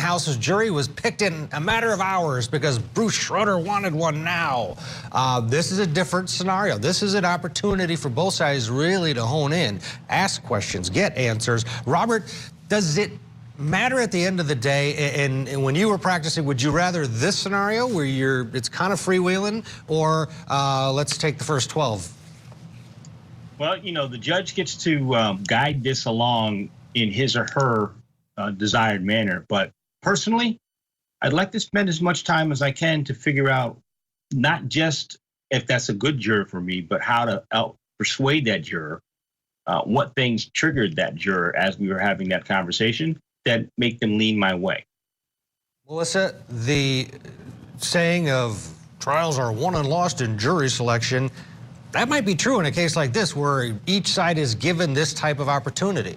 House's jury was picked in a matter of hours because Bruce Schroeder wanted one now. This is a different scenario. This is an opportunity for both sides really to hone in, ask questions, get answers. Robert, does it matter at the end of the day, and when you were practicing, would you rather this scenario where it's kind of freewheeling, or let's take the first 12? Well, the judge gets to guide this along in his or her desired manner. But personally, I'd like to spend as much time as I can to figure out not just if that's a good juror for me, but how to persuade that juror, what things triggered that juror as we were having that conversation that make them lean my way. Melissa, the saying of trials are won and lost in jury selection, that might be true in a case like this where each side is given this type of opportunity.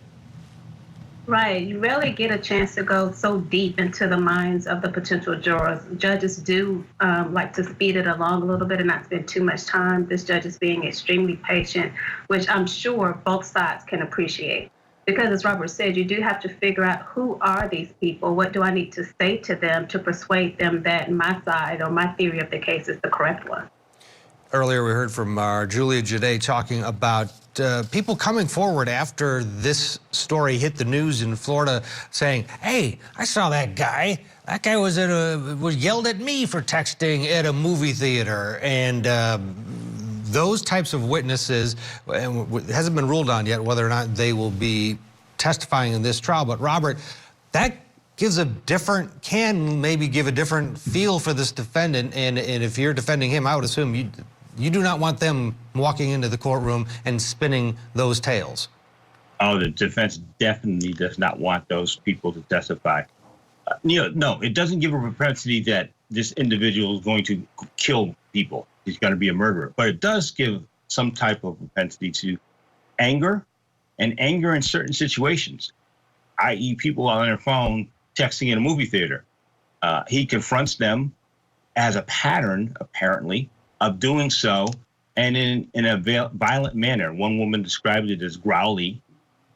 Right. You rarely get a chance to go so deep into the minds of the potential jurors. Judges do like to speed it along a little bit and not spend too much time. This judge is being extremely patient, which I'm sure both sides can appreciate. Because as Robert said, you do have to figure out who are these people? What do I need to say to them to persuade them that my side or my theory of the case is the correct one? Earlier, we heard from Julia Jade talking about people coming forward after this story hit the news in Florida saying, hey, I saw that guy. That guy was yelled at me for texting at a movie theater. And those types of witnesses, and it hasn't been ruled on yet whether or not they will be testifying in this trial. But Robert, that gives can maybe give a different feel for this defendant. And if you're defending him, I would assume you do not want them walking into the courtroom and spinning those tales. Oh, the defense definitely does not want those people to testify. No, it doesn't give a propensity that this individual is going to kill people. He's going to be a murderer. But it does give some type of propensity to anger, and anger in certain situations, i.e. people on their phone texting in a movie theater. He confronts them as a pattern, apparently, of doing so, and in a violent manner. One woman described it as growly,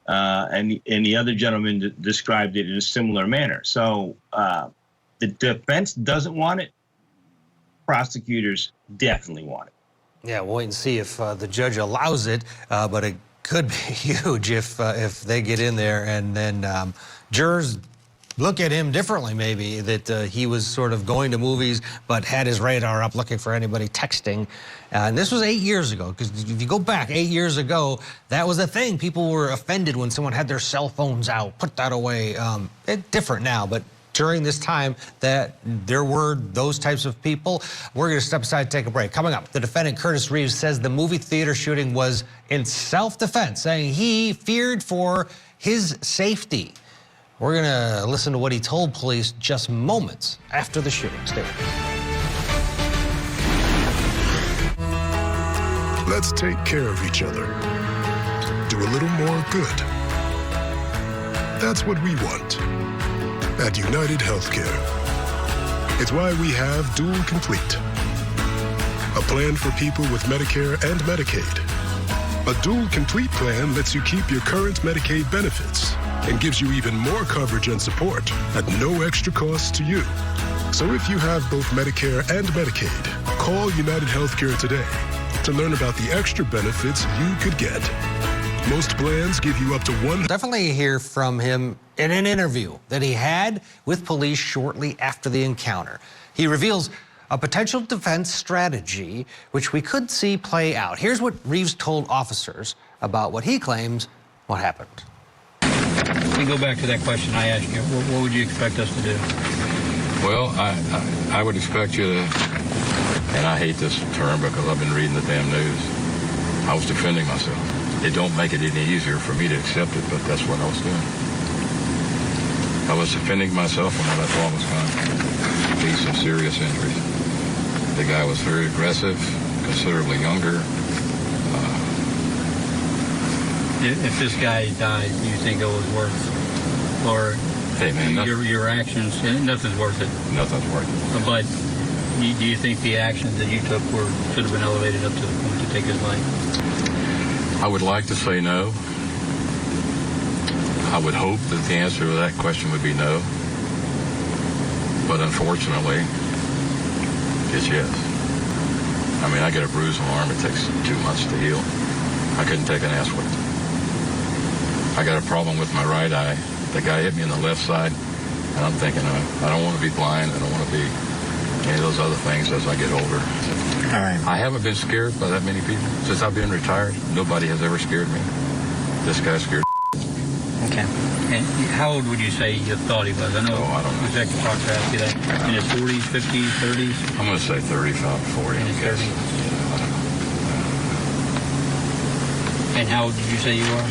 and the other gentleman described it in a similar manner. So the defense doesn't want it. Prosecutors definitely want it. Yeah, we'll wait and see if the judge allows it, but it could be huge if they get in there and then jurors look at him differently, maybe, that he was sort of going to movies but had his radar up looking for anybody texting. And this was 8 years ago, because if you go back 8 years ago, that was a thing. People were offended when someone had their cell phones out. Put that away. It's different now, but during this time that there were those types of people. We're going to step aside and take a break. Coming up, the defendant, Curtis Reeves, says the movie theater shooting was in self-defense, saying he feared for his safety. We're going to listen to what he told police just moments after the shooting. Stay with us. Let's take care of each other. Do a little more good. That's what we want at United Healthcare. It's why we have Dual Complete, a plan for people with Medicare and Medicaid. A Dual Complete plan lets you keep your current Medicaid benefits and gives you even more coverage and support at no extra cost to you. So if you have both Medicare and Medicaid, call United Healthcare today to learn about the extra benefits you could get. Most plans give you up to one. Definitely hear from him in an interview that he had with police shortly after the encounter. He reveals a potential defense strategy, which we could see play out. Here's what Reeves told officers about what he claims what happened. We go back to that question I asked you. What would you expect us to do? Well, I would expect you to, and I hate this term because I've been reading the damn news, I was defending myself. It don't make it any easier for me to accept it, but that's what I was doing. I was defending myself when that ball was gone. Lead some serious injuries. The guy was very aggressive, considerably younger. If this guy died, do you think it was worth, or hey man, your actions? Nothing's worth it. Nothing's worth it. But do you think the actions that you took should have been elevated up to the point to take his life? I would like to say no. I would hope that the answer to that question would be no. But unfortunately, it's yes. I mean, I get a bruised arm. It takes 2 months to heal. I couldn't take an ass whipping. I got a problem with my right eye. The guy hit me in the left side, and I'm thinking, I don't want to be blind. I don't want to be any of those other things as I get older. All right. I haven't been scared by that many people. Since I've been retired, nobody has ever scared me. This guy scared. Okay. And how old would you say you thought he was? I know. Oh, I don't know. Executive Fox asked you that. In his 40s, 50s, 30s? I'm going to say 35, 40. In his I guess. 30s? Yeah, I don't know. And how old did you say you are?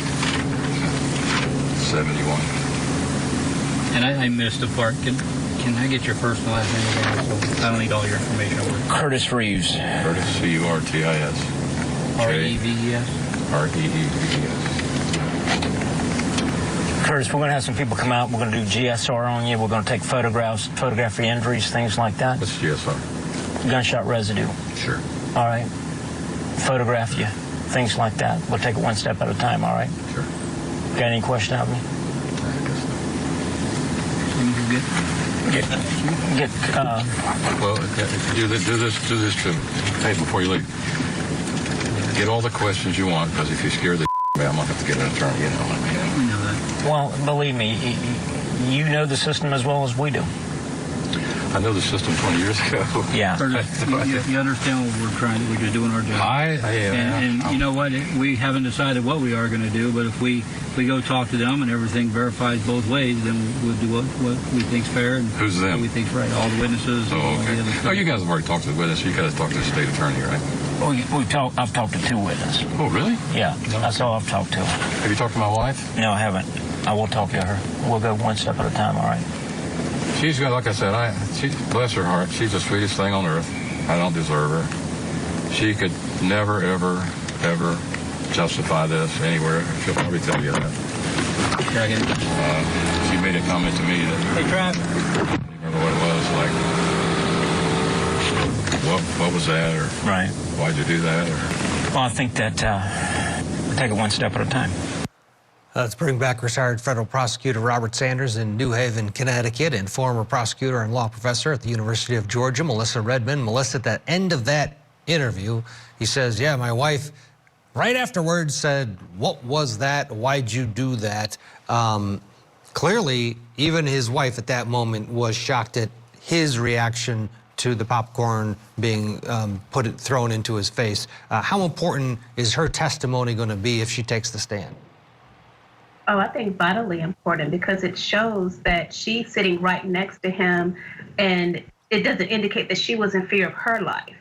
71. And I missed a part. Can I get your first and last name again? So I don't need all your information over. Curtis Reeves. Curtis, C-U-R-T-I-S. R-E-V-E-S? R-E-E-V-E-S. Curtis, we're going to have some people come out. We're going to do GSR on you. We're going to take photographs, photograph your injuries, things like that. What's GSR? Gunshot residue. Sure. All right. Photograph you, things like that. We'll take it one step at a time, all right? Sure. Got any question of me? I guess well, do this to hey, before you leave. Get all the questions you want, because if you scare the I'm going to have to get an attorney, you know what I mean? We know that. Well, believe me, you know the system as well as we do. I know the system 20 years ago. Yeah. Curtis, you understand what we're just doing our job. And you know what? We haven't decided what we are going to do, but if we go talk to them and everything verifies both ways, then we'll do what we think's fair and who's them? what we think's right. All the witnesses. Oh, all the okay. other stuff. Oh, you guys have already talked to the witness. You guys talked to the state attorney, right? I've talked to 2 witnesses. Oh, really? Yeah, that's all I've talked to. Have you talked to my wife? No, I haven't. I will talk to her. We'll go one step at a time, all right? She's got, like I said, bless her heart, she's the sweetest thing on earth. I don't deserve her. She could never, ever, ever justify this anywhere. She'll probably tell you that. She made a comment to me that, Hey, Trav. I don't remember what it was, like, what was that, or Right. why'd you do that, or... Well, I think that we'll take it one step at a time. Let's bring back retired federal prosecutor Robert Sanders in New Haven, Connecticut, and former prosecutor and law professor at the University of Georgia, Melissa Redmond. Melissa, at the end of that interview, he says, yeah, my wife right afterwards said, what was that? Why'd you do that? Clearly, even his wife at that moment was shocked at his reaction to the popcorn being thrown into his face. How important is her testimony going to be if she takes the stand? Oh, I think vitally important, because it shows that she's sitting right next to him, and it doesn't indicate that she was in fear of her life.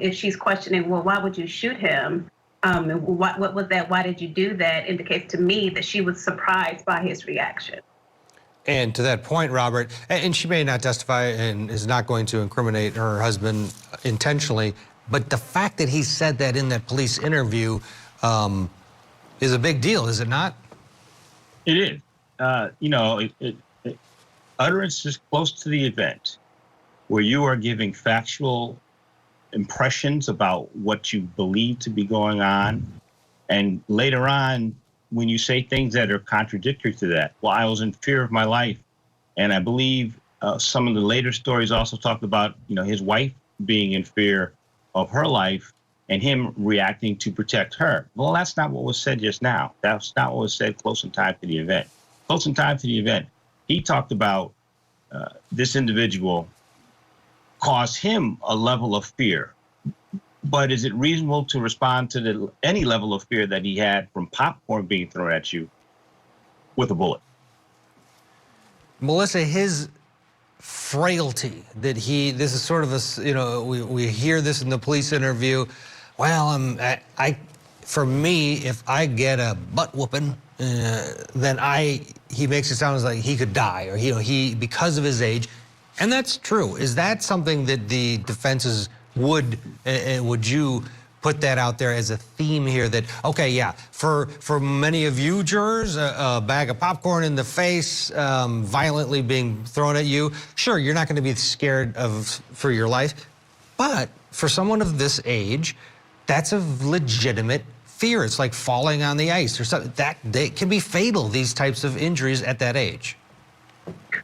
If she's questioning, well, why would you shoot him? What was that? Why did you do that? Indicates to me that she was surprised by his reaction. And to that point, Robert, and she may not testify and is not going to incriminate her husband intentionally, but the fact that he said that in that police interview is a big deal, is it not? It is. Utterance is close to the event, where you are giving factual impressions about what you believe to be going on. And later on, when you say things that are contradictory to that, well, I was in fear of my life. And I believe some of the later stories also talked about, his wife being in fear of her life and him reacting to protect her. Well, that's not what was said just now. That's not what was said close in time to the event. Close in time to the event, he talked about this individual caused him a level of fear. But is it reasonable to respond to any level of fear that he had from popcorn being thrown at you with a bullet? Melissa, his frailty that this is sort of a, we hear this in the police interview. Well, for me, if I get a butt whooping, then he makes it sound like he could die, or he because of his age, and that's true. Is that something that the defenses would you put that out there as a theme here, that, okay, yeah, for many of you jurors, a bag of popcorn in the face, violently being thrown at you, sure, you're not going to be scared for your life, but for someone of this age, that's a legitimate fear. It's like falling on the ice or something. They can be fatal, these types of injuries at that age.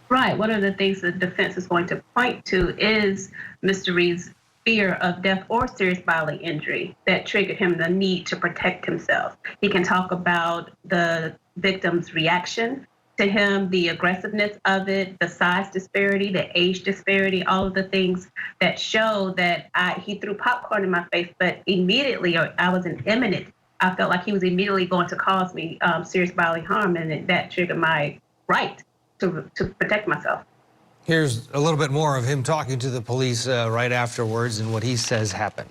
Right. One of the things the defense is going to point to is Mr. Reed's fear of death or serious bodily injury that triggered him the need to protect himself. He can talk about the victim's reaction to him, the aggressiveness of it, the size disparity, the age disparity, all of the things that show that he threw popcorn in my face, but immediately, or I was imminent. I felt like he was immediately going to cause me serious bodily harm, and that triggered my right to protect myself. Here's a little bit more of him talking to the police right afterwards and what he says happened.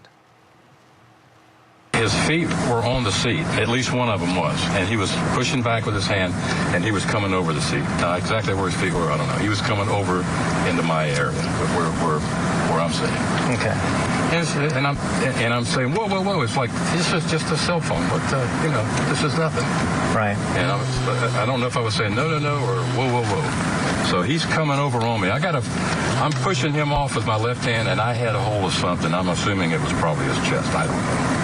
His feet were on the seat, at least one of them was, and he was pushing back with his hand, and he was coming over the seat. Now, exactly where his feet were, I don't know. He was coming over into my area, where I'm sitting. Okay. And I'm saying, whoa, whoa, whoa! It's like this is just a cell phone, but this is nothing. Right. And I don't know if I was saying no, no, no, or whoa, whoa, whoa. So he's coming over on me. I'm pushing him off with my left hand, and I had a hold of something. I'm assuming it was probably his chest. I don't know.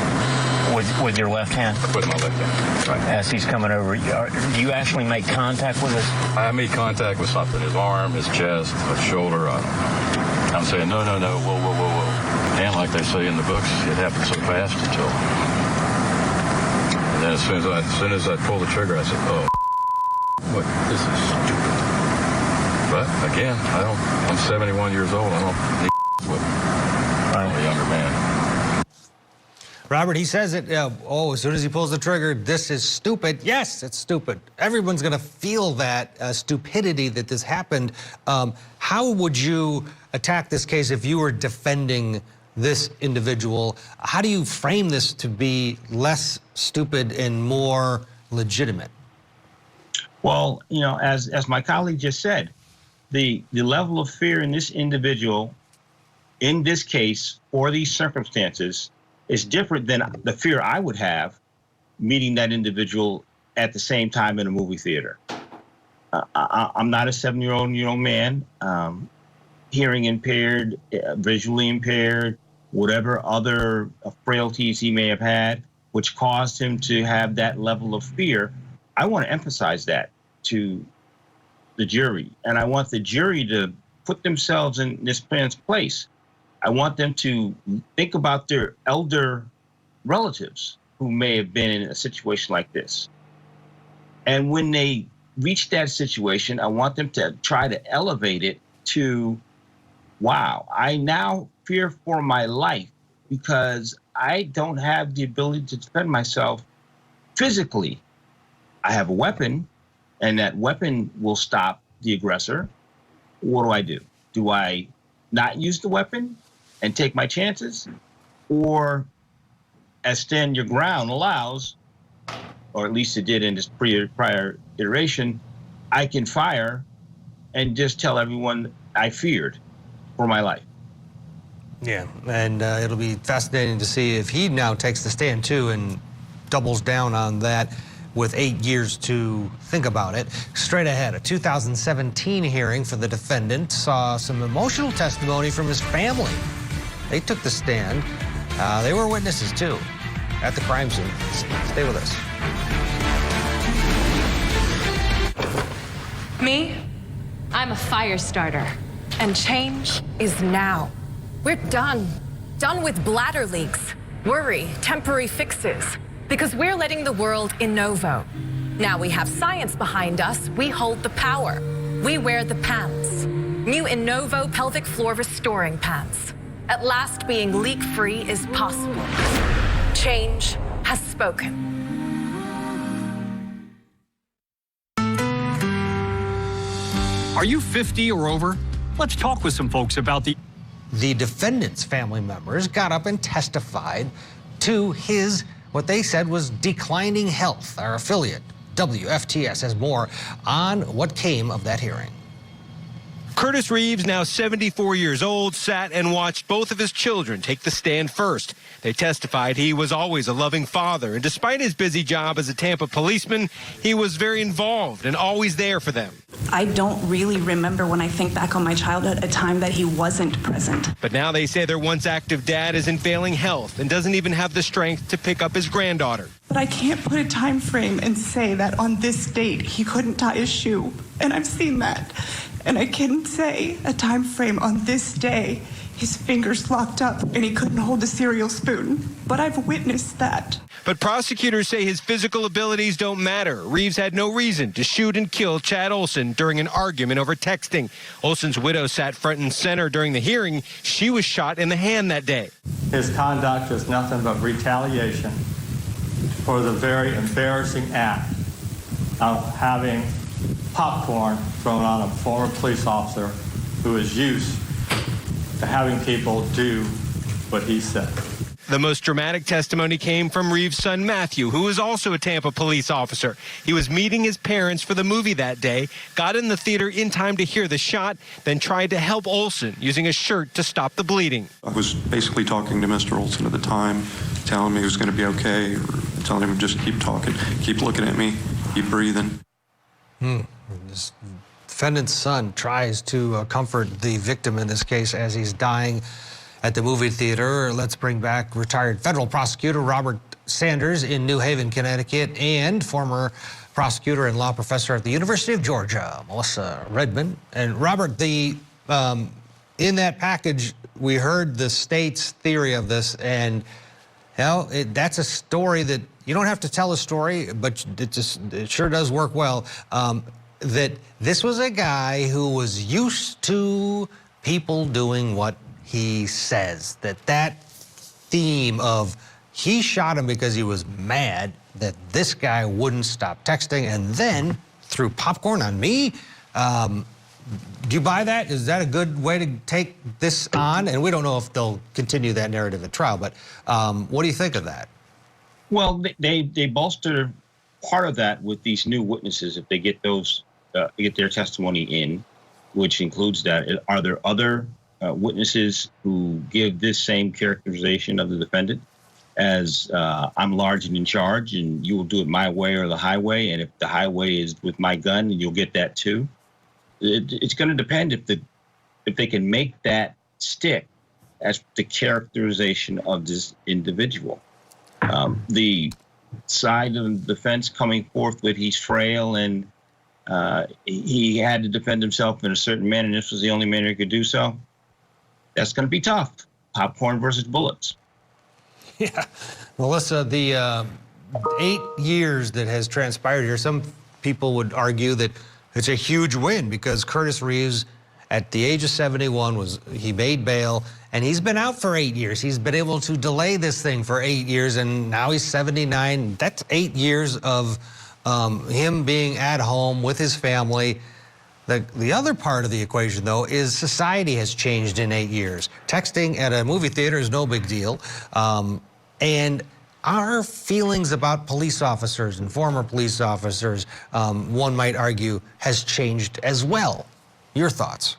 With your left hand? With my left hand, right. As he's coming over, do you actually make contact with us? I made contact with something, his arm, his chest, his shoulder, I don't know. I'm saying, no, no, no, whoa, whoa, whoa, whoa. And like they say in the books, it happened so fast until... And then as soon as I pulled the trigger, I said, oh, what, this is stupid. But again, I'm 71 years old, I don't need with I'm a younger man. Robert, he says it, as soon as he pulls the trigger, this is stupid. Yes, it's stupid. Everyone's going to feel that stupidity that this happened. How would you attack this case if you were defending this individual? How do you frame this to be less stupid and more legitimate? Well, as my colleague just said, the level of fear in this individual, in this case, for these circumstances, is different than the fear I would have meeting that individual at the same time in a movie theater. I'm not a 7-year-old man, hearing impaired, visually impaired, whatever other frailties he may have had, which caused him to have that level of fear. I want to emphasize that to the jury, and I want the jury to put themselves in this man's place. I want them to think about their elder relatives who may have been in a situation like this. And when they reach that situation, I want them to try to elevate it to, wow, I now fear for my life because I don't have the ability to defend myself physically. I have a weapon, and that weapon will stop the aggressor. What do? Do I not use the weapon and take my chances? Or, as Stand Your Ground allows, or at least it did in this prior iteration, I can fire and just tell everyone I feared for my life. Yeah, and it'll be fascinating to see if he now takes the stand too and doubles down on that with 8 years to think about it. Straight ahead, a 2017 hearing for the defendant saw some emotional testimony from his family. They took the stand. They were witnesses too at the crime scene. Stay with us. Me? I'm a fire starter. And change is now. We're done. Done with bladder leaks, worry, temporary fixes. Because we're letting the world Innovo. Now we have science behind us, we hold the power. We wear the pants. New Innovo pelvic floor restoring pants. At last, being leak-free is possible. Change has spoken. Are you 50 or over? Let's talk with some folks about the defendant's family members got up and testified to his, what they said was declining health. Our affiliate, WFTS, has more on what came of that hearing. Curtis Reeves, now 74 years old, sat and watched both of his children take the stand first. They testified he was always a loving father, and despite his busy job as a Tampa policeman, he was very involved and always there for them. I don't really remember, when I think back on my childhood, a time that he wasn't present. But now they say their once active dad is in failing health and doesn't even have the strength to pick up his granddaughter. But I can't put a time frame and say that on this date he couldn't tie his shoe, and I've seen that. And I can say a time frame on this day, his fingers locked up and he couldn't hold the cereal spoon. But I've witnessed that. But prosecutors say his physical abilities don't matter. Reeves had no reason to shoot and kill Chad Olson during an argument over texting. Olson's widow sat front and center during the hearing. She was shot in the hand that day. His conduct is nothing but retaliation for the very embarrassing act of having popcorn thrown on a former police officer who is used to having people do what he said. The most dramatic testimony came from Reeves' son, Matthew, who is also a Tampa police officer. He was meeting his parents for the movie that day, got in the theater in time to hear the shot, then tried to help Olson using a shirt to stop the bleeding. I was basically talking to Mr. Olson at the time, telling me he was going to be okay, or telling him just keep talking, keep looking at me, keep breathing. This defendant's son tries to comfort the victim in this case as he's dying at the movie theater. Let's bring back retired federal prosecutor Robert Sanders in New Haven, Connecticut, and former prosecutor and law professor at the University of Georgia, Melissa Redmond. And Robert, in that package, we heard the state's theory of this, and that's a story that you don't have to tell a story, but it sure does work well. That this was a guy who was used to people doing what he says. That theme of he shot him because he was mad that this guy wouldn't stop texting and then threw popcorn on me. Do you buy that? Is that a good way to take this on? And we don't know if they'll continue that narrative at trial, but what do you think of that? Well, they bolster part of that with these new witnesses if they get those get their testimony in, which includes that. Are there other witnesses who give this same characterization of the defendant as I'm large and in charge, and you will do it my way or the highway, and if the highway is with my gun, you'll get that too? It's going to depend if they can make that stick as the characterization of this individual. The side of the defense coming forth with he's frail and he had to defend himself in a certain manner, and this was the only manner he could do so. That's going to be tough. Popcorn versus bullets. Yeah. Melissa, the 8 years that has transpired here, some people would argue that it's a huge win because Curtis Reeves, at the age of 71, he made bail, and he's been out for 8 years. He's been able to delay this thing for 8 years, and now he's 79. That's 8 years of him being at home with his family. The other part of the equation, though, is society has changed in 8 years. Texting at a movie theater is no big deal. And our feelings about police officers and former police officers, one might argue, has changed as well. Your thoughts?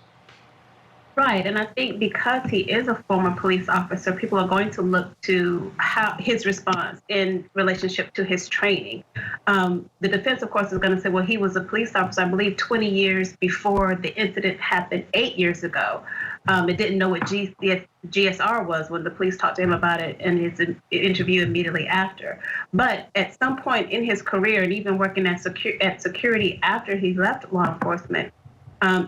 Right, and I think because he is a former police officer, people are going to look to his response in relationship to his training. The defense, of course, is going to say, well, he was a police officer, I believe, 20 years before the incident happened 8 years ago. It didn't know what GSR was when the police talked to him about it in his interview immediately after. But at some point in his career, and even working at security after he left law enforcement,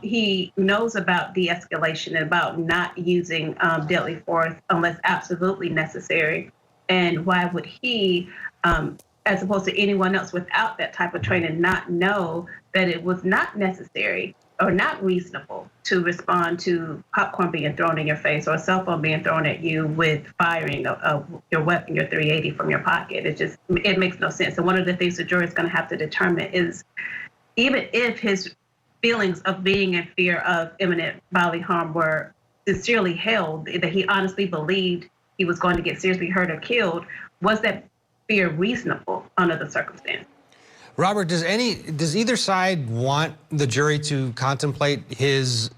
he knows about de-escalation and about not using deadly force unless absolutely necessary. And why would he, as opposed to anyone else without that type of training, not know that it was not necessary or not reasonable to respond to popcorn being thrown in your face or a cell phone being thrown at you with firing your weapon, your .380 from your pocket? It makes no sense. And one of the things the jury is going to have to determine is, even if his feelings of being in fear of imminent bodily harm were sincerely held, that he honestly believed he was going to get seriously hurt or killed, was that fear reasonable under the circumstance? Robert, does either side want the jury to contemplate his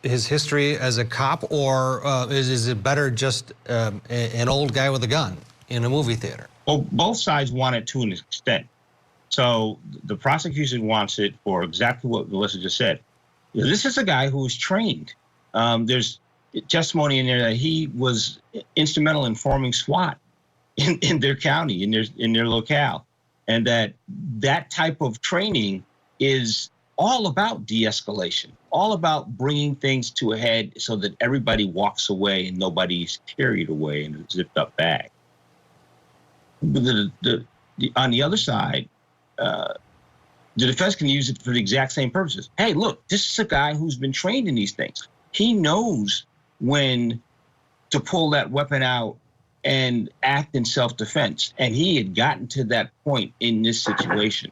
history as a cop, or is it better just an old guy with a gun in a movie theater? Well, both sides want it to an extent. So the prosecution wants it for exactly what Melissa just said. This is a guy who was trained. There's testimony in there that he was instrumental in forming SWAT in their county, in their locale, and that type of training is all about de-escalation, all about bringing things to a head so that everybody walks away and nobody's carried away in a zipped up bag. On the other side, the defense can use it for the exact same purposes. Hey, look, this is a guy who's been trained in these things. He knows when to pull that weapon out and act in self-defense. And he had gotten to that point in this situation.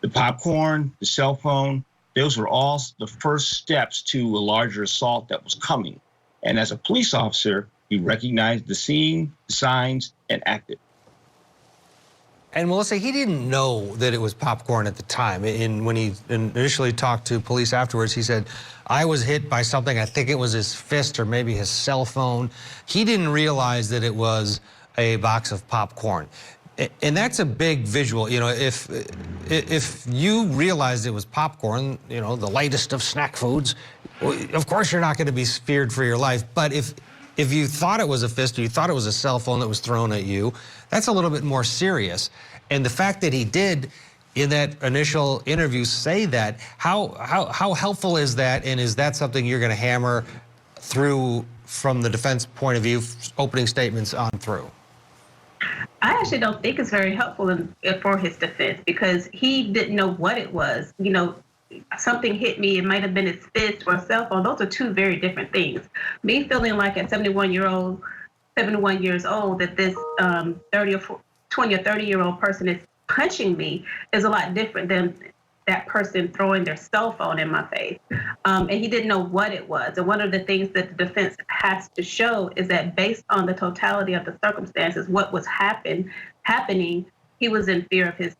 The popcorn, the cell phone, those were all the first steps to a larger assault that was coming. And as a police officer, he recognized the scene, the signs, and acted. And Melissa, he didn't know that it was popcorn at the time. When he initially talked to police afterwards, he said, I was hit by something, I think it was his fist or maybe his cell phone. He didn't realize that it was a box of popcorn. And that's a big visual. You know, if you realized it was popcorn, you know, the lightest of snack foods, of course you're not going to be feared for your life. But if you thought it was a fist or you thought it was a cell phone that was thrown at you, that's a little bit more serious. And the fact that he did, in that initial interview, say that, how helpful is that? And is that something you're going to hammer through from the defense point of view, opening statements on through? I actually don't think it's very helpful for his defense, because he didn't know what it was. You know, something hit me, it might have been his fist or a cell phone. Those are two very different things. Me feeling like at 71 years old, that this 20 or 30-year-old person is punching me is a lot different than that person throwing their cell phone in my face. And he didn't know what it was. And one of the things that the defense has to show is that based on the totality of the circumstances, what was happening, he was in fear of his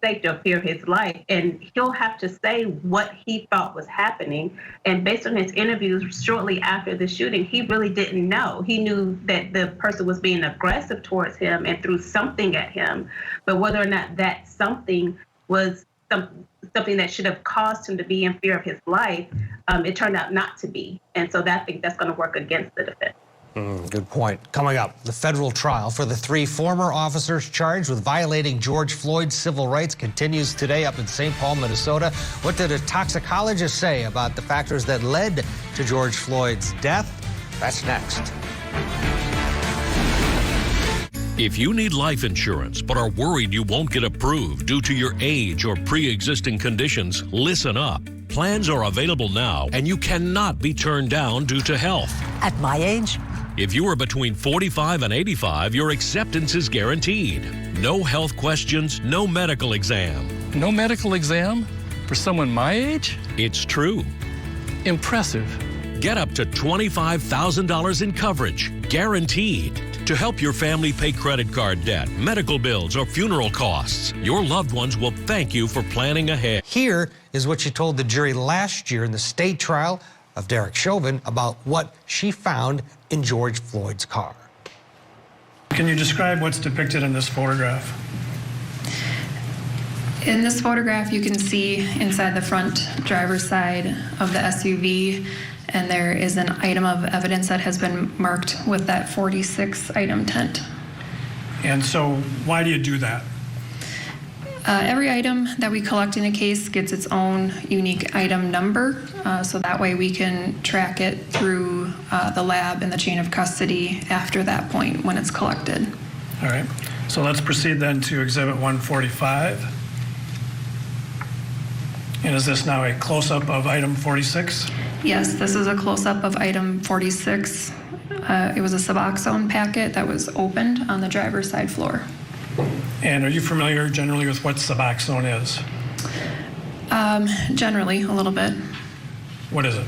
safety, or fear of his life. And he'll have to say what he thought was happening. And based on his interviews shortly after the shooting, he really didn't know. He knew that the person was being aggressive towards him and threw something at him. But whether or not that something was something that should have caused him to be in fear of his life, it turned out not to be. And so I think that's going to work against the defense. Good point. Coming up, the federal trial for the 3 former officers charged with violating George Floyd's civil rights continues today up in St. Paul, Minnesota. What did a toxicologist say about the factors that led to George Floyd's death? That's next. If you need life insurance but are worried you won't get approved due to your age or pre-existing conditions, listen up. Plans are available now, and you cannot be turned down due to health. At my age? If you are between 45 and 85, your acceptance is guaranteed. No health questions, no medical exam. No medical exam? For someone my age? It's true. Impressive. Get up to $25,000 in coverage, guaranteed, to help your family pay credit card debt, medical bills, or funeral costs. Your loved ones will thank you for planning ahead. Here is what she told the jury last year in the state trial of Derek Chauvin about what she found in George Floyd's car. Can you describe what's depicted in this photograph? In this photograph, you can see inside the front driver's side of the SUV, and there is an item of evidence that has been marked with that 46 item tent. And so why do you do that? Every item that we collect in a case gets its own unique item number, so that way we can track it through the lab and the chain of custody after that point when it's collected. All right, so let's proceed then to Exhibit 145. And is this now a close-up of item 46? Yes, this is a close-up of item 46. It was a Suboxone packet that was opened on the driver's side floor. And are you familiar generally with what Suboxone is? Generally, a little bit. What is it?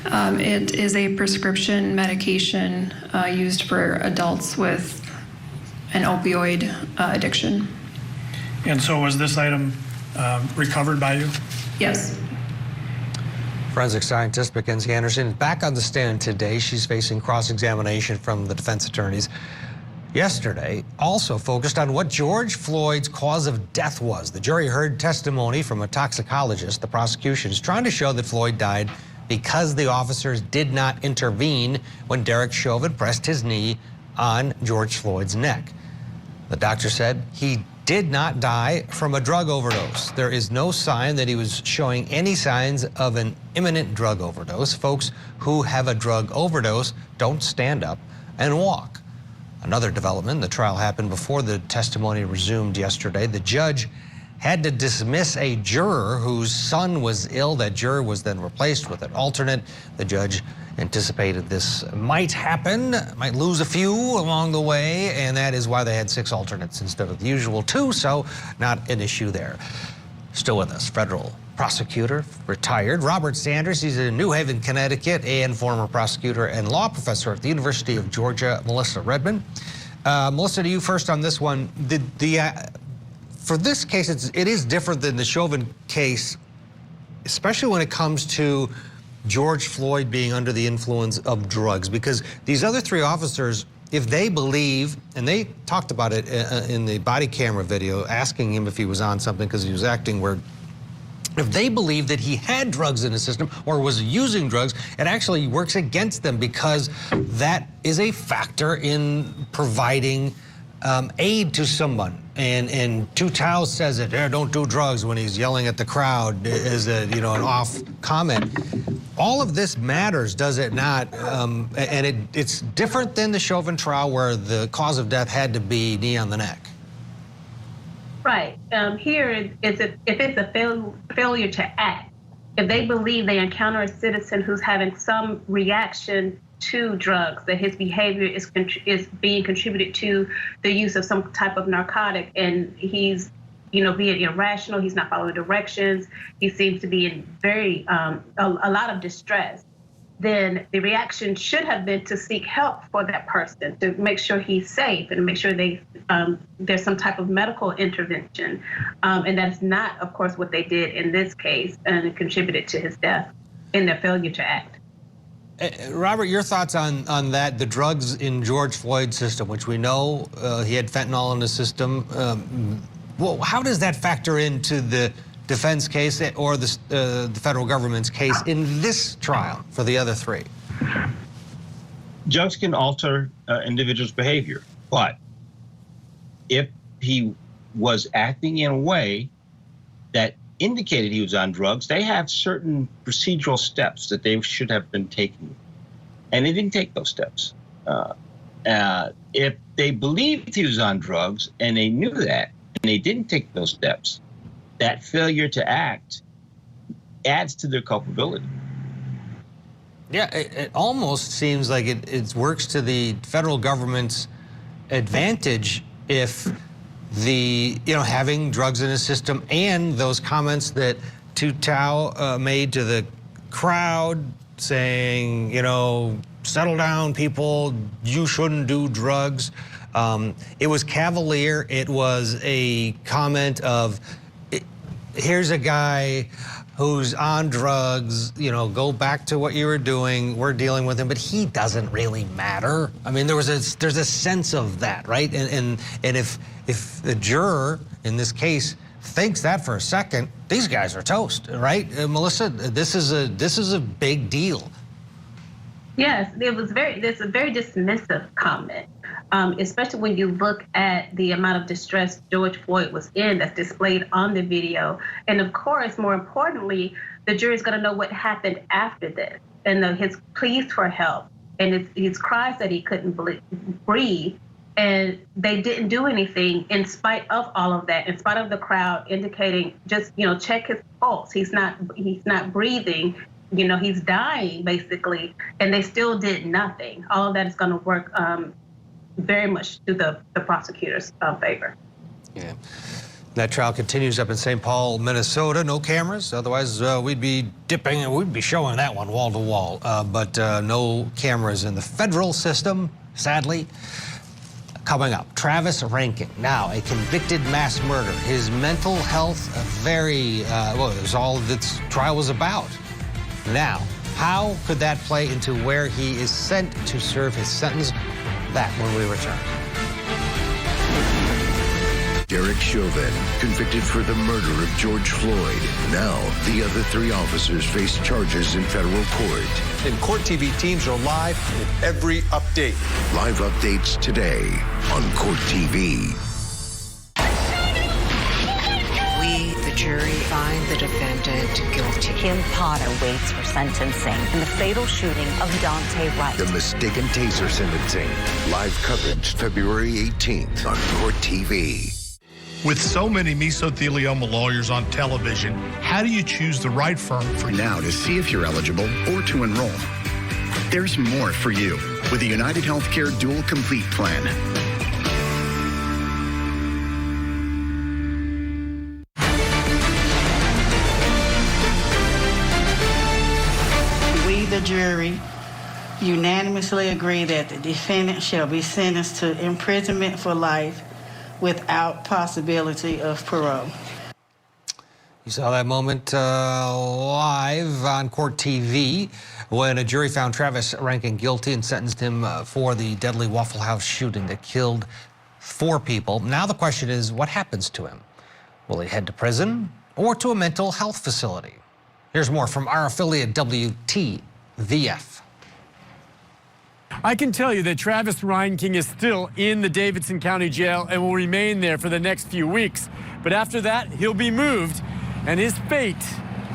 It is a prescription medication used for adults with an opioid addiction. And so was this item recovered by you? Yes. Forensic scientist Mackenzie Anderson is back on the stand today. She's facing cross-examination from the defense attorneys. Yesterday, also focused on what George Floyd's cause of death was. The jury heard testimony from a toxicologist. The prosecution is trying to show that Floyd died because the officers did not intervene when Derek Chauvin pressed his knee on George Floyd's neck. The doctor said he did not die from a drug overdose. There is no sign that he was showing any signs of an imminent drug overdose. Folks who have a drug overdose don't stand up and walk. Another development, the trial happened before the testimony resumed yesterday. The judge had to dismiss a juror whose son was ill. That juror was then replaced with an alternate. The judge anticipated this might happen, might lose a few along the way, and that is why they had 6 alternates instead of the usual 2, so not an issue there. Still with us, federal prosecutor, retired, Robert Sanders. He's in New Haven, Connecticut, and former prosecutor and law professor at the University of Georgia, Melissa Redmond. Melissa, to you first on this one. For this case, it is different than the Chauvin case, especially when it comes to George Floyd being under the influence of drugs, because these other 3 officers, if they believe, and they talked about it in the body camera video, asking him if he was on something because he was acting weird. If they believe that he had drugs in his system or was using drugs, it actually works against them because that is a factor in providing aid to someone. And Two Tao says it, don't do drugs when he's yelling at the crowd as a, an off comment. All of this matters, does it not? And it's different than the Chauvin trial where the cause of death had to be knee on the neck. Right. Here, if it's a failure to act, if they believe they encounter a citizen who's having some reaction to drugs, that his behavior is being contributed to the use of some type of narcotic, and he's, being irrational, he's not following directions, he seems to be in very, a lot of distress, then the reaction should have been to seek help for that person, to make sure he's safe and make sure there's some type of medical intervention. And that's not, of course, what they did in this case, and it contributed to his death in their failure to act. Robert, your thoughts on that, the drugs in George Floyd's system, which we know he had fentanyl in his system. Well, how does that factor into the defense case or the federal government's case in this trial for the other 3? Drugs can alter individuals' behavior, but if he was acting in a way that indicated he was on drugs, they have certain procedural steps that they should have been taking, and they didn't take those steps. If they believed he was on drugs and they knew that and they didn't take those steps, that failure to act adds to their culpability. Yeah, it almost seems like it works to the federal government's advantage if having drugs in his system and those comments that Tu Tao made to the crowd saying, settle down, people, you shouldn't do drugs. It was cavalier. It was a comment of, here's a guy who's on drugs, go back to what you were doing. We're dealing with him, but he doesn't really matter. I mean, there's a sense of that, right? And if the juror in this case thinks that for a second, these guys are toast, right? Melissa, this is a big deal. Yes, it's a very dismissive comment, especially when you look at the amount of distress George Floyd was in that's displayed on the video. And of course, more importantly, the jury's gonna know what happened after this, and his pleas for help and his cries that he couldn't breathe. And they didn't do anything in spite of all of that, in spite of the crowd indicating, just, check his pulse. He's not breathing. He's dying, basically, and they still did nothing. All of that is going to work very much to the prosecutor's favor. Yeah. That trial continues up in St. Paul, Minnesota. No cameras. Otherwise, we'd be showing that one wall to wall. But no cameras in the federal system, sadly. Coming up, Travis Rankin, now a convicted mass murderer. His mental health, it was all this trial was about. Now, how could that play into where he is sent to serve his sentence? That when we return. Derek Chauvin, convicted for the murder of George Floyd. Now, the other 3 officers face charges in federal court. And Court TV teams are live with every update. Live updates today on Court TV. jury find the defendant guilty. Kim Potter waits for sentencing in the fatal shooting of Dante Wright. The Mistaken Taser sentencing. Live coverage February 18th on Court TV. With so many mesothelioma lawyers on television, how do you choose the right firm for you? Now, to see if you're eligible or to enroll, there's more for you with the United Healthcare Dual Complete Plan. We, the jury, unanimously agree that the defendant shall be sentenced to imprisonment for life without possibility of parole. You saw that moment live on Court TV when a jury found Travis Rankin guilty and sentenced him for the deadly Waffle House shooting that killed 4 people. Now the question is, what happens to him? Will he head to prison or to a mental health facility? Here's more from our affiliate WTVF. I can tell you that Travis Reinking is still in the Davidson County Jail and will remain there for the next few weeks. But after that, he'll be moved, and his fate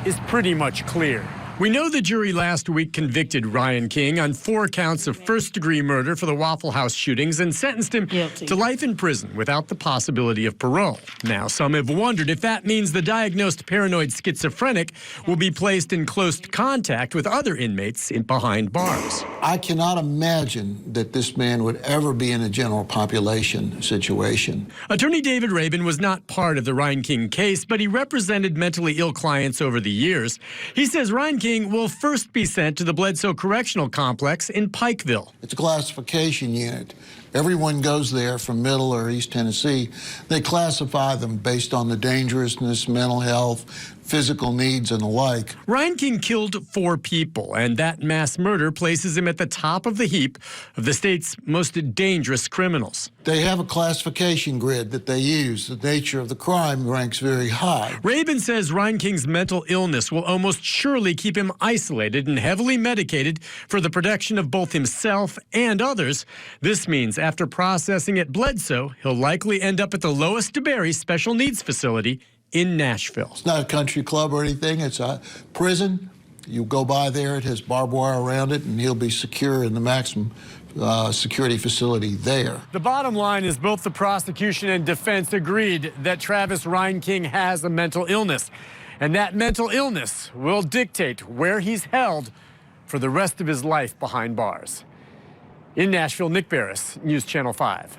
is pretty much clear. We know the jury last week convicted Ryan King on 4 counts of first-degree murder for the Waffle House shootings and sentenced him to life in prison without the possibility of parole. Now, some have wondered if that means the diagnosed paranoid schizophrenic will be placed in close contact with other inmates behind bars. I cannot imagine that this man would ever be in a general population situation. Attorney David Rabin was not part of the Ryan King case, but he represented mentally ill clients over the years. He says Ryan King will first be sent to the Bledsoe Correctional Complex in Pikeville. It's a classification unit. Everyone goes there from Middle or East Tennessee. They classify them based on the dangerousness, mental health, physical needs, and the like. Ryan King killed 4 people, and that mass murder places him at the top of the heap of the state's most dangerous criminals. They have a classification grid that they use. The nature of the crime ranks very high. Rabin says Ryan King's mental illness will almost surely keep him isolated and heavily medicated for the protection of both himself and others. This means after processing at Bledsoe, he'll likely end up at the Lois DeBerry Special Needs Facility in Nashville. It's not a country club or anything. It's a prison. You go by there, it has barbed wire around it, and he'll be secure in the maximum security facility there. The bottom line is both the prosecution and defense agreed that Travis Ryan King has a mental illness, and that mental illness will dictate where he's held for the rest of his life behind bars. In Nashville, Nick Barris, News Channel 5.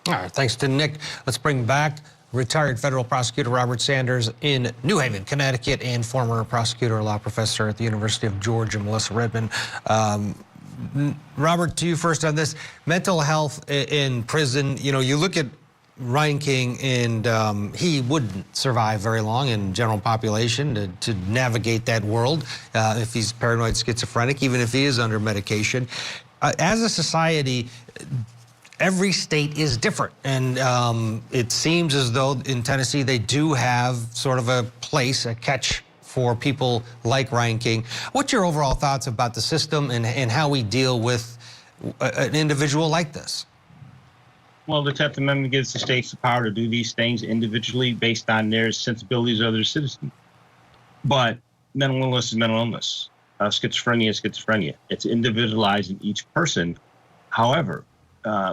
All right, thanks to Nick. Let's bring back retired federal prosecutor Robert Sanders in New Haven, Connecticut, and former prosecutor law professor at the University of Georgia, Melissa Redmond. Robert, to you first on this. Mental health in prison, you know, you look at Ryan King, and he wouldn't survive very long in general population to navigate that world if he's paranoid schizophrenic, even if he is under medication. As a society, every state is different, and it seems as though in Tennessee they do have sort of a place, a catch for people like Ryan King. What's your overall thoughts about the system and how we deal with an individual like this? Well, the 10th Amendment gives the states the power to do these things individually based on their sensibilities of their citizens. But mental illness is mental illness. Schizophrenia is schizophrenia. It's individualized in each person. However,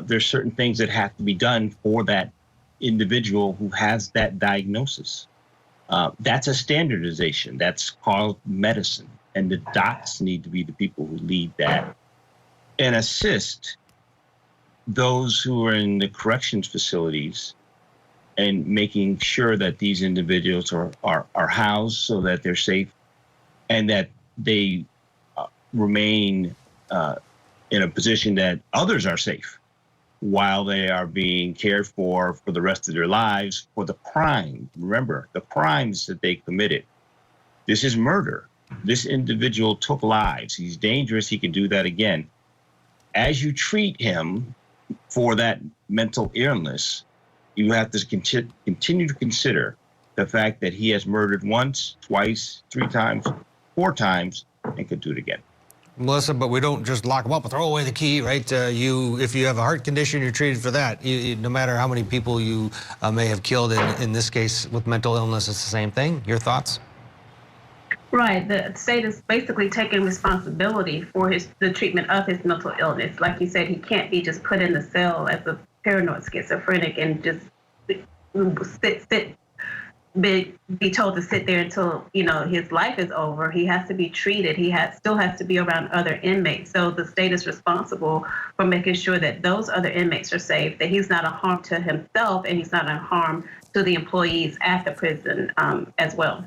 there's certain things that have to be done for that individual who has that diagnosis. That's a standardization. That's called medicine. And the docs need to be the people who lead that and assist those who are in the corrections facilities and making sure that these individuals are housed so that they're safe and that they remain in a position that others are safe while they are being cared for the rest of their lives for the crime. Remember, the crimes that they committed. This is murder. This individual took lives. He's dangerous. He can do that again. As you treat him for that mental illness, you have to continue to consider the fact that he has murdered once, twice, 3 times, 4 times, and could do it again. Melissa, but we don't just lock them up and throw away the key, right? If you have a heart condition, you're treated for that. No matter how many people you may have killed, in this case with mental illness, it's the same thing. Your thoughts? Right. The state is basically taking responsibility for the treatment of his mental illness. Like you said, he can't be just put in the cell as a paranoid schizophrenic and just be told to sit there until his life is over. He has to be treated. He still has to be around other inmates. So the state is responsible for making sure that those other inmates are safe, that he's not a harm to himself, and he's not a harm to the employees at the prison as well.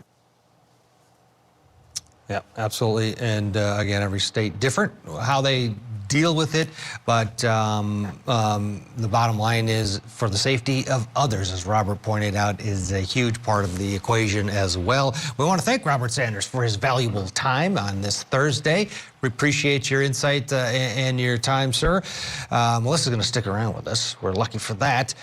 Yeah, absolutely. And again, every state different how they deal with it. But the bottom line is, for the safety of others, as Robert pointed out, is a huge part of the equation as well. We want to thank Robert Sanders for his valuable time on this Thursday. We appreciate your insight and your time, sir. Melissa's going to stick around with us. We're lucky for that.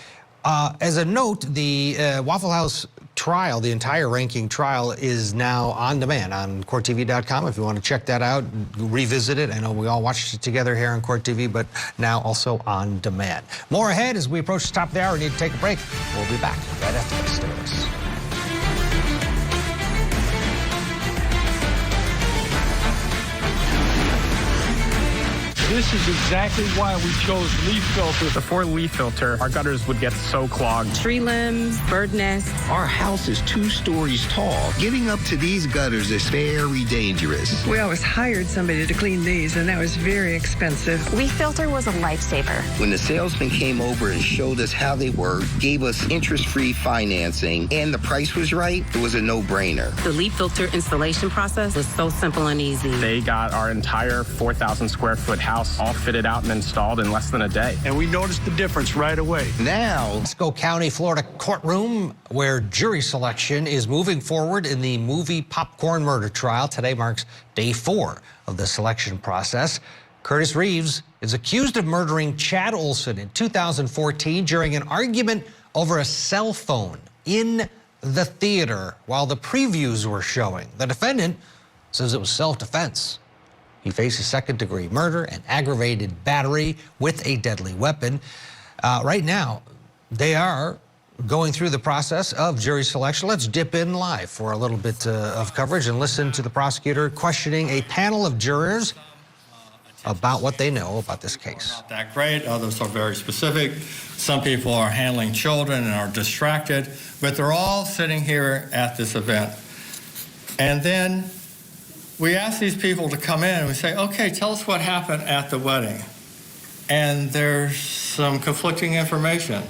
As a note, the Waffle House trial, the entire ranking trial, is now on demand on CourtTV.com. If you want to check that out, revisit it. I know we all watched it together here on Court TV, but now also on demand. More ahead as we approach the top of the hour. We need to take a break. We'll be back right after this. Stay with us. This is exactly why we chose leaf filter. Before leaf filter, our gutters would get so clogged. Tree limbs, bird nests. Our house is 2 stories tall. Getting up to these gutters is very dangerous. We always hired somebody to clean these, and that was very expensive. Leaf filter was a lifesaver. When the salesman came over and showed us how they worked, gave us interest-free financing, and the price was right, it was a no-brainer. The leaf filter installation process was so simple and easy. They got our entire 4,000 square foot house all fitted out and installed in less than a day. And we noticed the difference right away. Now, Pasco County, Florida courtroom, where jury selection is moving forward in the movie Popcorn murder trial. Today marks day 4 of the selection process. Curtis Reeves is accused of murdering Chad Olson in 2014 during an argument over a cell phone in the theater while the previews were showing. The defendant says it was self-defense. He faces second-degree murder and aggravated battery with a deadly weapon. Right now, they are going through the process of jury selection. Let's dip in live for a little bit of coverage and listen to the prosecutor questioning a panel of jurors about what they know about this case. Not that great. Others are very specific. Some people are handling children and are distracted, but they're all sitting here at this event. And then we ask these people to come in and we say, okay, tell us what happened at the wedding. And there's some conflicting information.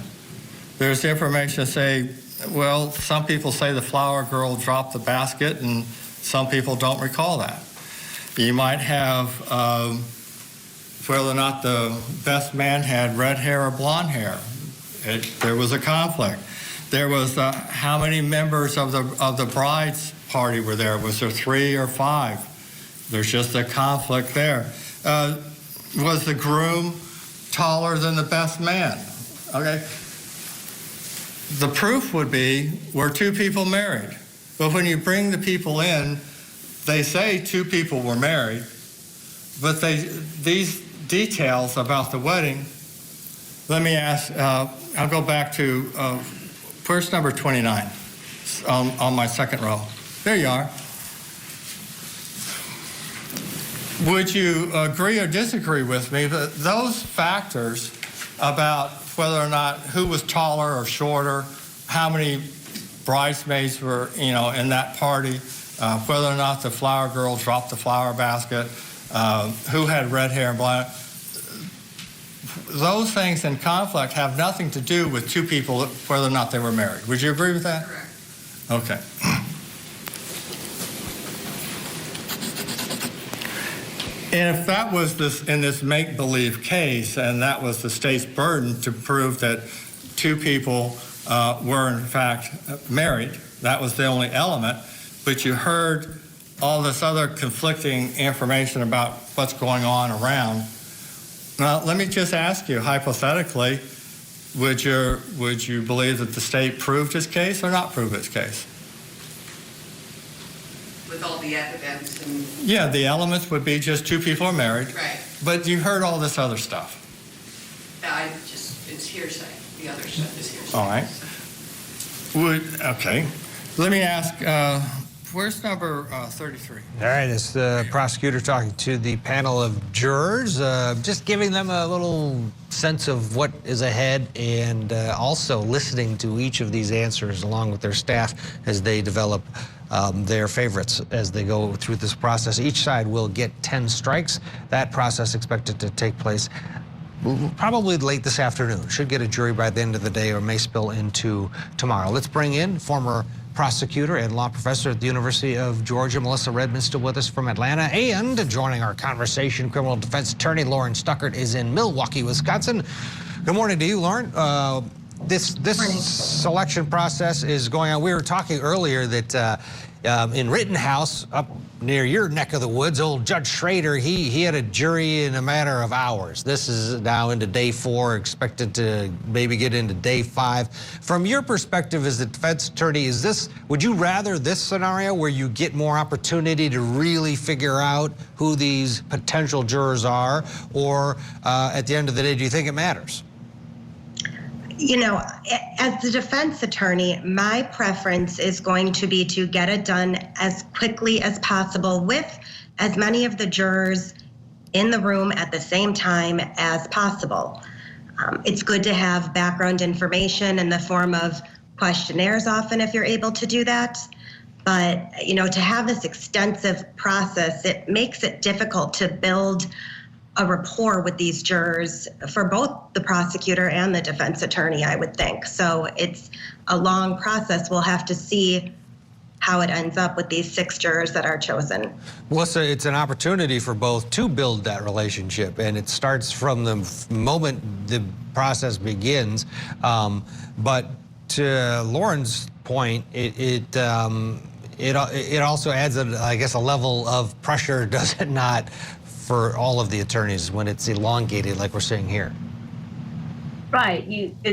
There's information to say, well, some people say the flower girl dropped the basket and some people don't recall that. You might have whether or not the best man had red hair or blonde hair. There was a conflict. There was how many members of the bride's party were there? Was there 3 or 5? There's just a conflict there. Was the groom taller than the best man? Okay. The proof would be, were 2 people married? But when you bring the people in, they say 2 people were married, but these details about the wedding, let me ask, I'll go back to, where's number 29 on my second row? There you are. Would you agree or disagree with me that those factors about whether or not who was taller or shorter, how many bridesmaids were, in that party, whether or not the flower girl dropped the flower basket, who had red hair and blonde, those things in conflict have nothing to do with 2 people, whether or not they were married. Would you agree with that? Correct. Okay. And if that was in this make-believe case, and that was the state's burden to prove that 2 people were in fact married, that was the only element, but you heard all this other conflicting information about what's going on around. Now, let me just ask you, hypothetically, would you believe that the state proved its case or not prove its case? with all the evidence and... Yeah, the elements would be just two people are married. Right. But you heard all this other stuff. It's hearsay. The other stuff is hearsay. All right. Okay. Let me ask, where's number 33? All right, it's the prosecutor talking to the panel of jurors, just giving them a little sense of what is ahead and also listening to each of these answers along with their staff as they develop their favorites as they go through this process. Each side will get 10 strikes. That process expected to take place probably late this afternoon. Should get a jury by the end of the day or may spill into tomorrow. Let's bring in former prosecutor and law professor at the University of Georgia, Melissa Redmond, still with us from Atlanta. And joining our conversation, criminal defense attorney Lauren Stuckert is in Milwaukee, Wisconsin. Good morning to you, Lauren. This selection process is going on. We were talking earlier that in Rittenhouse, up near your neck of the woods, old Judge Schrader, he had a jury in a matter of hours. This is now into day 4, expected to maybe get into day 5. From your perspective as the defense attorney, would you rather this scenario where you get more opportunity to really figure out who these potential jurors are, or at the end of the day, do you think it matters? You know, as the defense attorney, my preference is going to be to get it done as quickly as possible with as many of the jurors in the room at the same time as possible. It's good to have background information in the form of questionnaires often if you're able to do that. But, you know, to have this extensive process, it makes it difficult to build a rapport with these jurors for both the prosecutor and the defense attorney, I would think. So it's a long process. We'll have to see how it ends up with these 6 jurors that are chosen. Melissa, it's an opportunity for both to build that relationship, and it starts from the moment the process begins. But to Lauren's point, it also adds, I guess, a level of pressure, does it not, for all of the attorneys when it's elongated like we're seeing here? Right.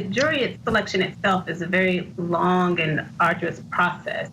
Jury selection itself is a very long and arduous process.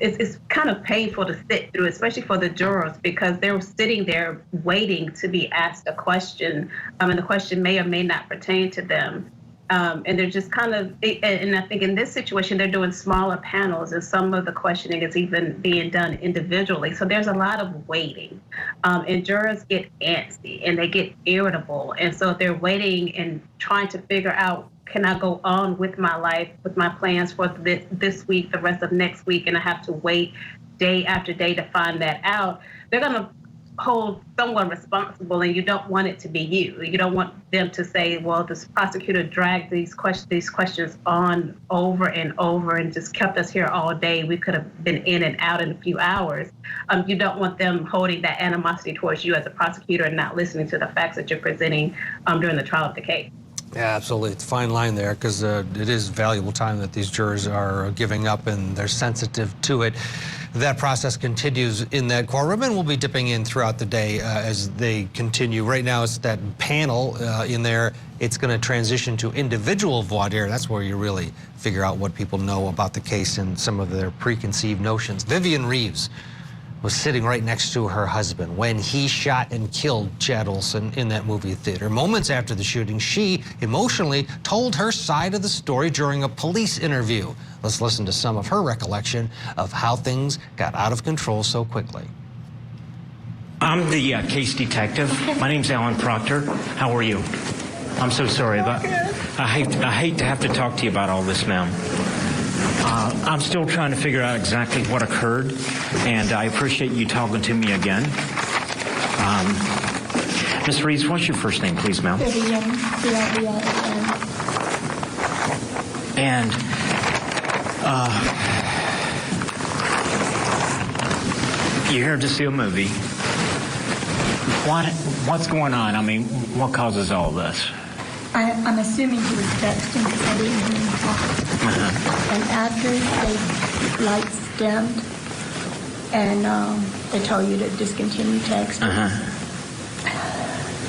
It's kind of painful to sit through, especially for the jurors, because they're sitting there waiting to be asked a question, and the question may or may not pertain to them. And they're just kind of, and I think in this situation, they're doing smaller panels, and some of the questioning is even being done individually. So there's a lot of waiting, and jurors get antsy and they get irritable. And so if they're waiting and trying to figure out, can I go on with my life, with my plans for this week, the rest of next week, and I have to wait day after day to find that out, they're going to hold someone responsible, and you don't want it to be you. You don't want them to say, well, this prosecutor dragged these questions on over and over and just kept us here all day. We could have been in and out in a few hours. You don't want them holding that animosity towards you as a prosecutor and not listening to the facts that you're presenting during the trial of the case. Yeah, absolutely. It's a fine line there, because it is valuable time that these jurors are giving up, and they're sensitive to it. That process continues in that courtroom, and we'll be dipping in throughout the day as they continue. Right now, it's that panel in there. It's going to transition to individual voir dire. That's where you really figure out what people know about the case and some of their preconceived notions. Vivian Reeves was sitting right next to her husband when he shot and killed Chad Olson in that movie theater. Moments after the shooting, she emotionally told her side of the story during a police interview. Let's listen to some of her recollection of how things got out of control so quickly. I'm the case detective. My name's Alan Proctor. How are you? I'm so sorry about. I hate to have to talk to you about all this, ma'am. I'm still trying to figure out exactly what occurred, and I appreciate you talking to me again. Ms. Reeves, what's your first name, please, ma'am? Vivian. And you're here to see a movie. What's going on? I mean, what causes all this? I'm assuming he was texting because I didn't hear him talk. And after the lights dimmed and they told you to discontinue texting,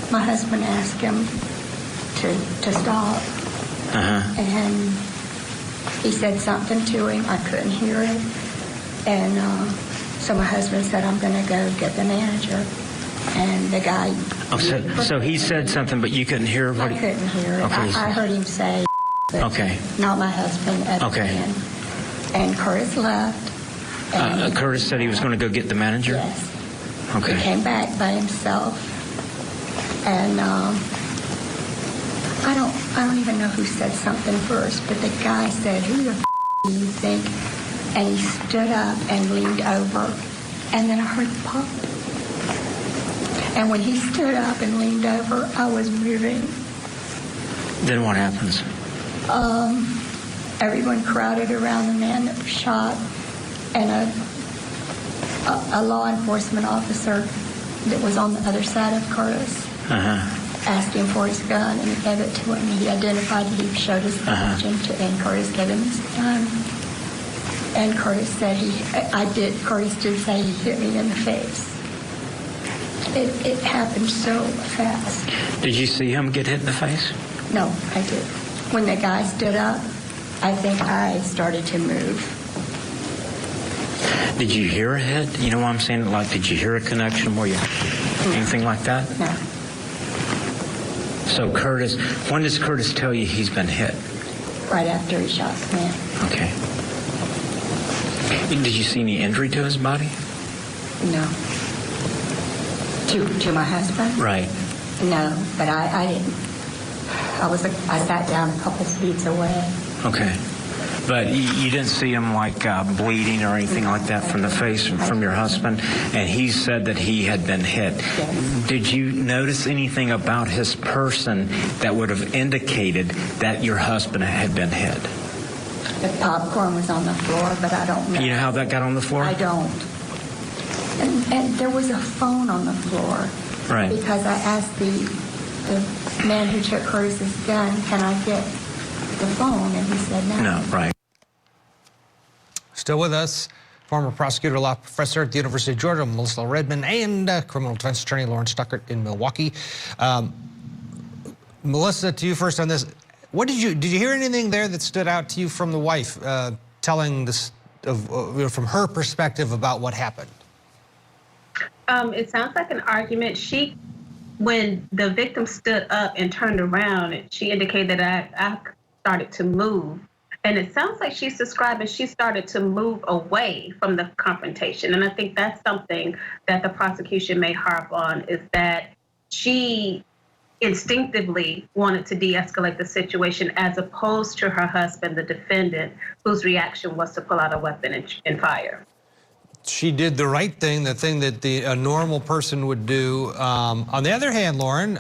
my husband asked him to stop. And he said something to him. I couldn't hear it. And So my husband said, I'm going to go get the manager. And the guy... Oh, so he said something, but you couldn't hear what I couldn't hear it. Okay. I heard him say, but okay. Not my husband. Okay. And Curtis left. And Curtis said he was going to go get the manager? Yes. Okay. He came back by himself. And I don't even know who said something first, but the guy said, who the do you think? And he stood up and leaned over. And then I heard the pop. And when he stood up and leaned over, I was moving. Then what happens? Everyone crowded around the man that was shot, and a law enforcement officer that was on the other side of Curtis asked him for his gun, and he gave it to him. He identified that he showed his badge, and Curtis gave him his gun. And Curtis said Curtis did say he hit me in the face. It happened so fast. Did you see him get hit in the face? No, I did. When the guy stood up, I think I started to move. Did you hear a hit? You know what I'm saying? Like, did you hear a connection? Anything like that? No. So Curtis, when does Curtis tell you he's been hit? Right after he shot the man. Okay. Did you see any injury to his body? No. To my husband? Right. No, but I didn't. I sat down a couple feet away. Okay. But you didn't see him like bleeding or anything like that from the face from your husband? And he said that he had been hit. Yes. Did you notice anything about his person that would have indicated that your husband had been hit? The popcorn was on the floor, but I don't know. You know how that got on the floor? I don't. And there was a phone on the floor. Right. Because I asked the man who took Curtis's gun, can I get the phone? And he said no. No, right. Still with us, former prosecutor, law professor at the University of Georgia, Melissa Redmond, and criminal defense attorney Lauren Stuckert in Milwaukee. Melissa, to you first on this. Did you hear anything there that stood out to you from the wife telling this from her perspective about what happened? It sounds like an argument. When the victim stood up and turned around, she indicated that I started to move. And it sounds like she's describing she started to move away from the confrontation. And I think that's something that the prosecution may harp on, is that she instinctively wanted to de-escalate the situation as opposed to her husband, the defendant, whose reaction was to pull out a weapon and fire. She did the right thing, the thing that a normal person would do. On the other hand, Lauren,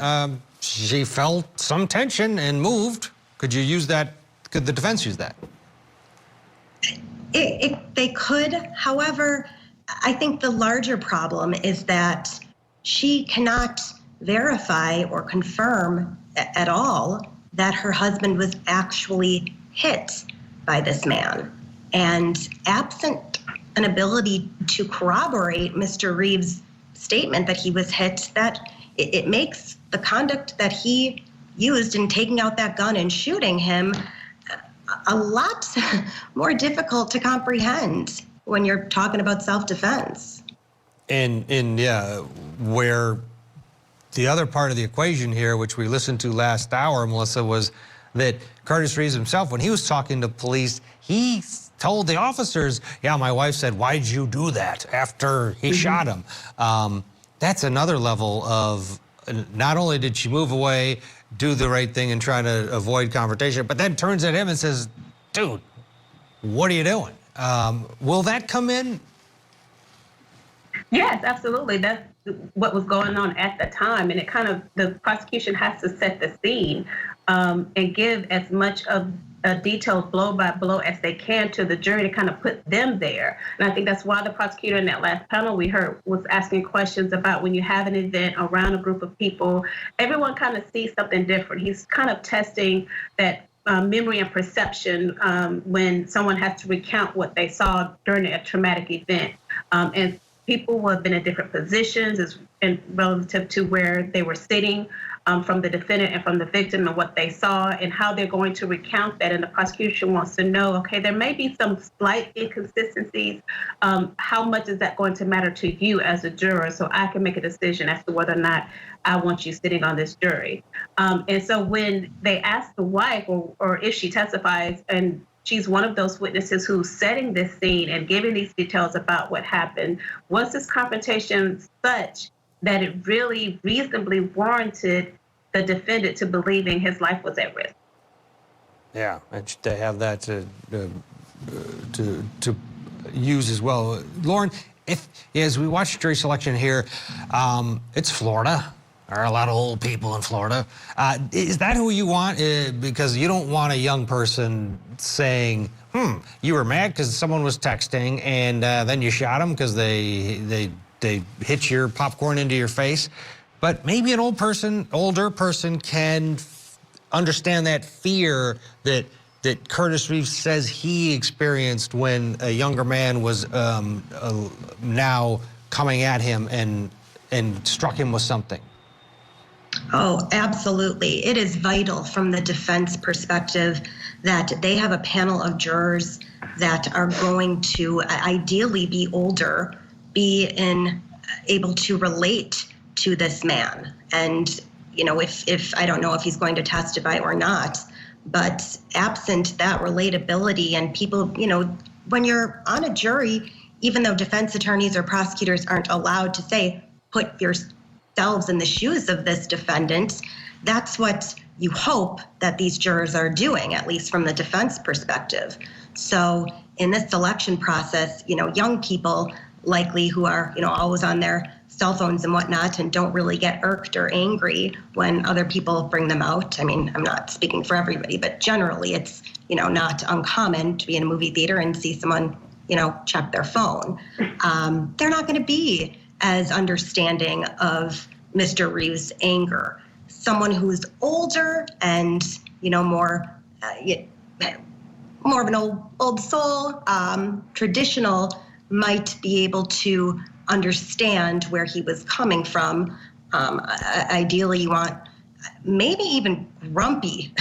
she felt some tension and moved. Could you use that? Could the defense use that? They could. However, I think the larger problem is that she cannot verify or confirm at all that her husband was actually hit by this man. And absent an ability to corroborate Mr. Reeves' statement that he was hit, that it makes the conduct that he used in taking out that gun and shooting him a lot more difficult to comprehend when you're talking about self-defense. And yeah, where the other part of the equation here, which we listened to last hour, Melissa, was that Curtis Reeves himself, when he was talking to police, he told the officers, yeah, my wife said, why'd you do that after he shot him? That's another level of, not only did she move away, do the right thing and try to avoid confrontation, but then turns at him and says, dude, what are you doing? Will that come in? Yes, absolutely. That's what was going on at the time. And the prosecution has to set the scene and give as much of a detailed blow by blow as they can to the jury to kind of put them there. And I think that's why the prosecutor in that last panel we heard was asking questions about when you have an event around a group of people, everyone kind of sees something different. He's kind of testing that memory and perception when someone has to recount what they saw during a traumatic event. And people who have been in different positions relative to where they were sitting, from the defendant and from the victim, and what they saw and how they're going to recount that. And the prosecution wants to know, okay, there may be some slight inconsistencies. How much is that going to matter to you as a juror, so I can make a decision as to whether or not I want you sitting on this jury? And so when they ask the wife, or if she testifies, and she's one of those witnesses who's setting this scene and giving these details about what happened, was this confrontation such that it really reasonably warranted the defendant to believing his life was at risk? Yeah, and to have that to use as well. Lauren, as we watch jury selection here, it's Florida. There are a lot of old people in Florida. Is that who you want? Because you don't want a young person saying, you were mad because someone was texting, and then you shot them because they hit your popcorn into your face. But maybe an older person can understand that fear that Curtis Reeves says he experienced when a younger man was now coming at him and struck him with something. Oh, absolutely. It is vital from the defense perspective that they have a panel of jurors that are going to ideally be older, be able to relate to this man. And, if I don't know if he's going to testify or not, but absent that relatability, and people, when you're on a jury, even though defense attorneys or prosecutors aren't allowed to say, put yourselves in the shoes of this defendant, that's what you hope that these jurors are doing, at least from the defense perspective. So in this selection process, young people likely who are, always on their cell phones and whatnot, and don't really get irked or angry when other people bring them out. I mean, I'm not speaking for everybody, but generally it's, not uncommon to be in a movie theater and see someone, check their phone. They're not going to be as understanding of Mr. Reeves' anger. Someone who's older and, more of an old soul, traditional, might be able to understand where he was coming from. Ideally, you want maybe even grumpy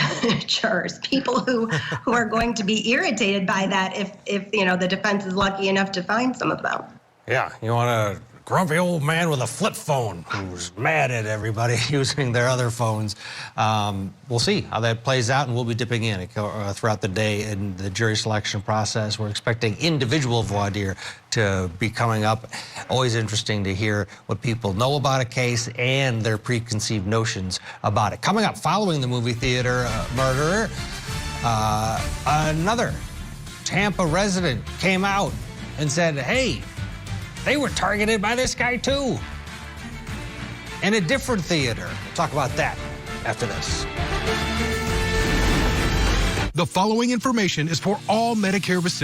jurors, people who are going to be irritated by that if the defense is lucky enough to find some of them. Yeah, you want a grumpy old man with a flip phone who's mad at everybody using their other phones. We'll see how that plays out, and we'll be dipping in throughout the day in the jury selection process. We're expecting individual voir dire to be coming up. Always interesting to hear what people know about a case and their preconceived notions about it. Coming up, following the movie theater murderer, another Tampa resident came out and said, hey, they were targeted by this guy too, in a different theater. We'll talk about that after this. The following information is for all Medicare recipients.